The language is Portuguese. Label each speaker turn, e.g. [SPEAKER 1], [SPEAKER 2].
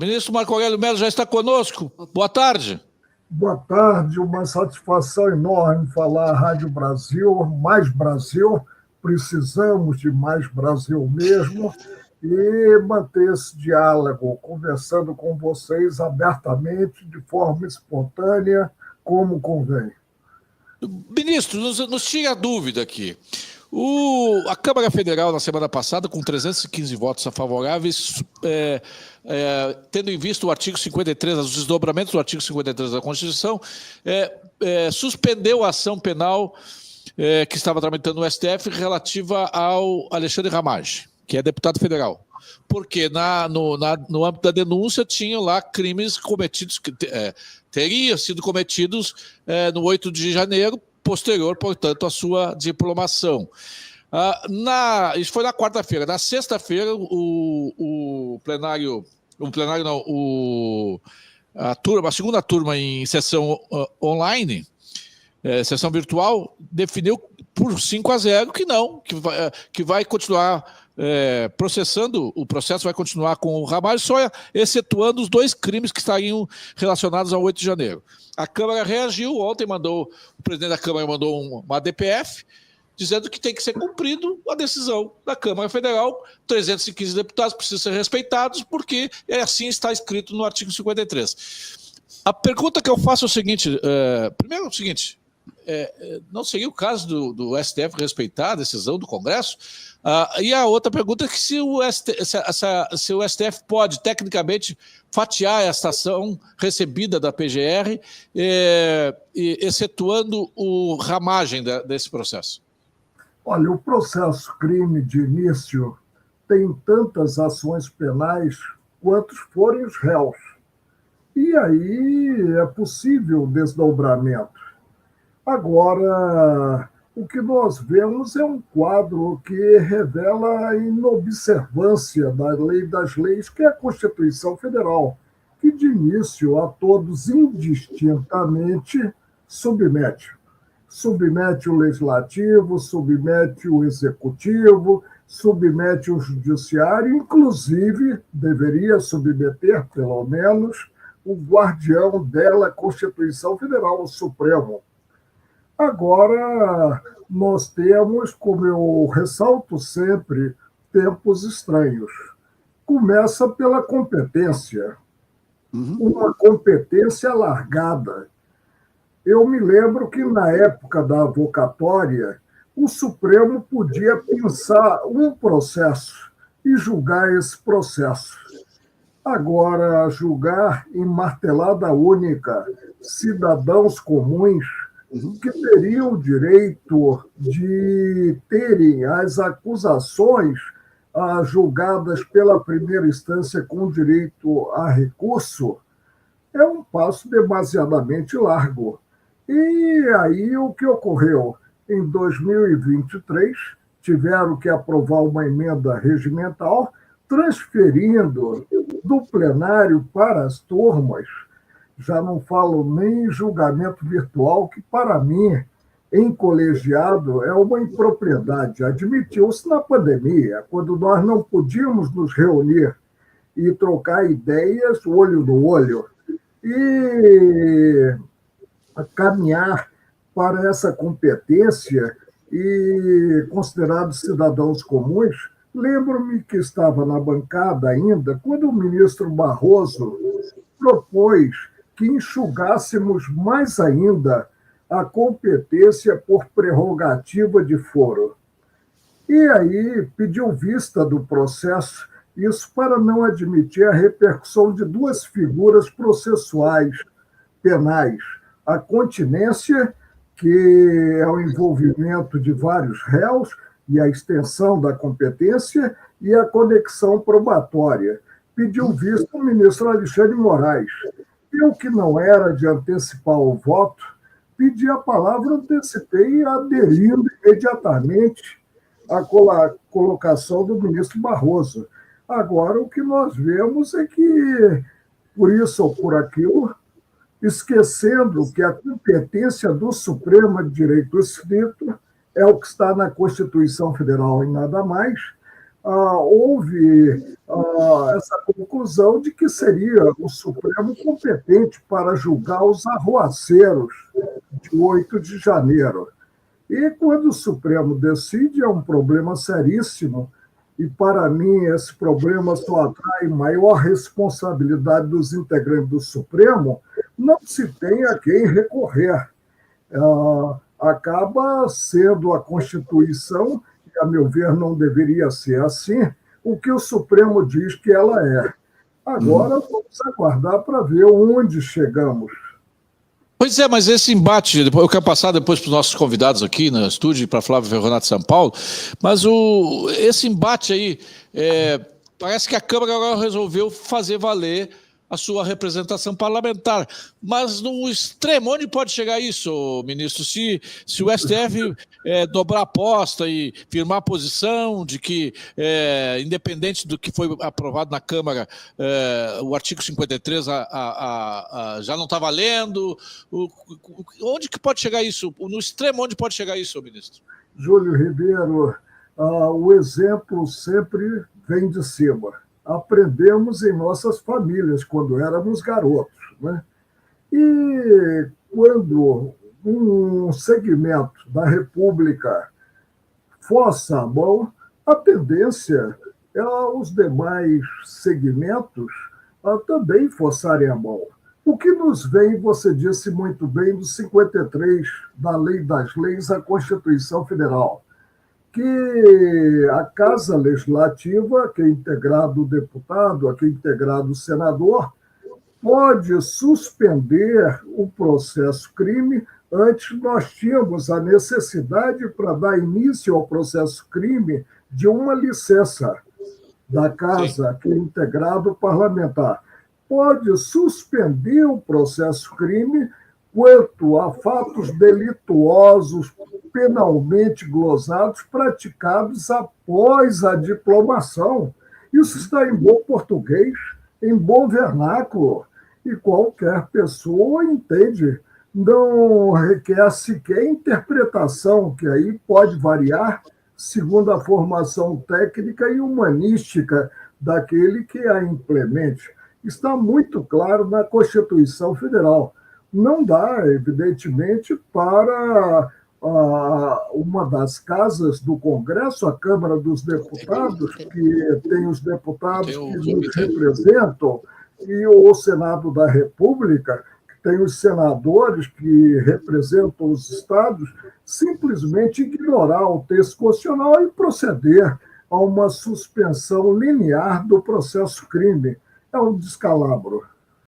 [SPEAKER 1] Ministro Marco Aurélio Mello já está conosco. Boa tarde.
[SPEAKER 2] Boa tarde, uma satisfação enorme falar à Rádio Brasil, mais Brasil, precisamos de mais Brasil mesmo, e manter esse diálogo, conversando com vocês abertamente, de forma espontânea, como convém.
[SPEAKER 1] Ministro, nos tira a dúvida aqui. A Câmara Federal, na semana passada, com 315 votos favoráveis, tendo em vista o artigo 53, os desdobramentos do artigo 53 da Constituição, suspendeu a ação penal que estava tramitando no STF relativa ao Alexandre Ramagem, que é deputado federal. Porque no âmbito da denúncia tinham lá crimes cometidos, teriam sido cometidos no 8 de janeiro, posterior, portanto, à sua diplomação. Isso foi na quarta-feira. Na sexta-feira, a segunda turma em sessão online, sessão virtual, definiu por 5-0 que vai continuar processando, o processo vai continuar com o Ramagem, só excetuando os 2 crimes que estariam relacionados ao 8 de janeiro. A Câmara reagiu ontem, o presidente da Câmara mandou uma DPF, dizendo que tem que ser cumprido a decisão da Câmara Federal, 315 deputados precisam ser respeitados, porque assim está escrito no artigo 53. A pergunta que eu faço é o seguinte, primeiro é o seguinte, não seria o caso do STF respeitar a decisão do Congresso? E a outra pergunta é que se o STF pode, tecnicamente, fatiar esta ação recebida da PGR, excetuando o Ramagem desse processo.
[SPEAKER 2] Olha, o processo crime de início tem tantas ações penais quantos forem os réus. E aí é possível desdobramento. Agora, o que nós vemos é um quadro que revela a inobservância da lei das leis, que é a Constituição Federal, que de início a todos indistintamente submete. Submete o Legislativo, submete o Executivo, submete o Judiciário, inclusive deveria submeter, pelo menos, o guardião dela, a Constituição Federal, o Supremo. Agora, nós temos, como eu ressalto sempre, tempos estranhos. Começa pela competência, uma competência largada. Eu me lembro que, na época da avocatória, o Supremo podia pensar um processo e julgar esse processo. Agora, julgar em martelada única cidadãos comuns que teriam o direito de terem as acusações julgadas pela primeira instância com direito a recurso, é um passo demasiadamente largo. E aí o que ocorreu? Em 2023, tiveram que aprovar uma emenda regimental, transferindo do plenário para as turmas. Já não falo nem em julgamento virtual, que para mim, em colegiado, é uma impropriedade. Admitiu-se na pandemia, quando nós não podíamos nos reunir e trocar ideias olho no olho, e caminhar para essa competência e considerados cidadãos comuns. Lembro-me que estava na bancada ainda, quando o ministro Barroso propôs que enxugássemos mais ainda a competência por prerrogativa de foro. E aí pediu vista do processo, isso para não admitir a repercussão de 2 figuras processuais penais: a continência, que é o envolvimento de vários réus e a extensão da competência, e a conexão probatória. Pediu vista o ministro Alexandre de Moraes. Eu, que não era de antecipar o voto, pedi a palavra, antecipei, aderindo imediatamente à colocação do ministro Barroso. Agora, o que nós vemos é que, por isso ou por aquilo, esquecendo que a competência do Supremo de Direito Escrito é o que está na Constituição Federal e nada mais, houve essa conclusão de que seria o Supremo competente para julgar os arruaceiros de 8 de janeiro. E quando o Supremo decide, é um problema seríssimo, e para mim esse problema só atrai maior responsabilidade dos integrantes do Supremo, não se tem a quem recorrer. Acaba sendo a Constituição, que, a meu ver, não deveria ser assim, o que o Supremo diz que ela é. Agora vamos aguardar para ver onde chegamos.
[SPEAKER 1] Pois é, mas esse embate, eu quero passar depois para os nossos convidados aqui no estúdio, para Flávio Ferronato de São Paulo, mas esse embate aí, parece que a Câmara agora resolveu fazer valer a sua representação parlamentar, mas no extremo, onde pode chegar isso, ministro? Se o STF dobrar a aposta e firmar a posição de que, independente do que foi aprovado na Câmara, o artigo 53 já não está valendo, onde que pode chegar isso? No extremo, onde pode chegar isso, ministro?
[SPEAKER 2] Júlio Ribeiro, o exemplo sempre vem de cima. Aprendemos em nossas famílias, quando éramos garotos, né? E quando um segmento da República força a mão, a tendência é os demais segmentos também forçarem a mão. O que nos vem, você disse muito bem, do 53, da Lei das Leis, a Constituição Federal, que a Casa Legislativa, que é integrado o deputado, que é integrado o senador, pode suspender o processo crime. Antes nós tínhamos a necessidade, para dar início ao processo crime, de uma licença da Casa, que é integrado parlamentar. Pode suspender o processo crime quanto a fatos delituosos penalmente glosados praticados após a diplomação. Isso está em bom português, em bom vernáculo, e qualquer pessoa entende. Não requer sequer interpretação, que aí pode variar segundo a formação técnica e humanística daquele que a implemente. Está muito claro na Constituição Federal. Não dá, evidentemente, para uma das casas do Congresso, a Câmara dos Deputados, que tem os deputados que nos representam, e o Senado da República, que tem os senadores que representam os estados, simplesmente ignorar o texto constitucional e proceder a uma suspensão linear do processo crime. É um descalabro.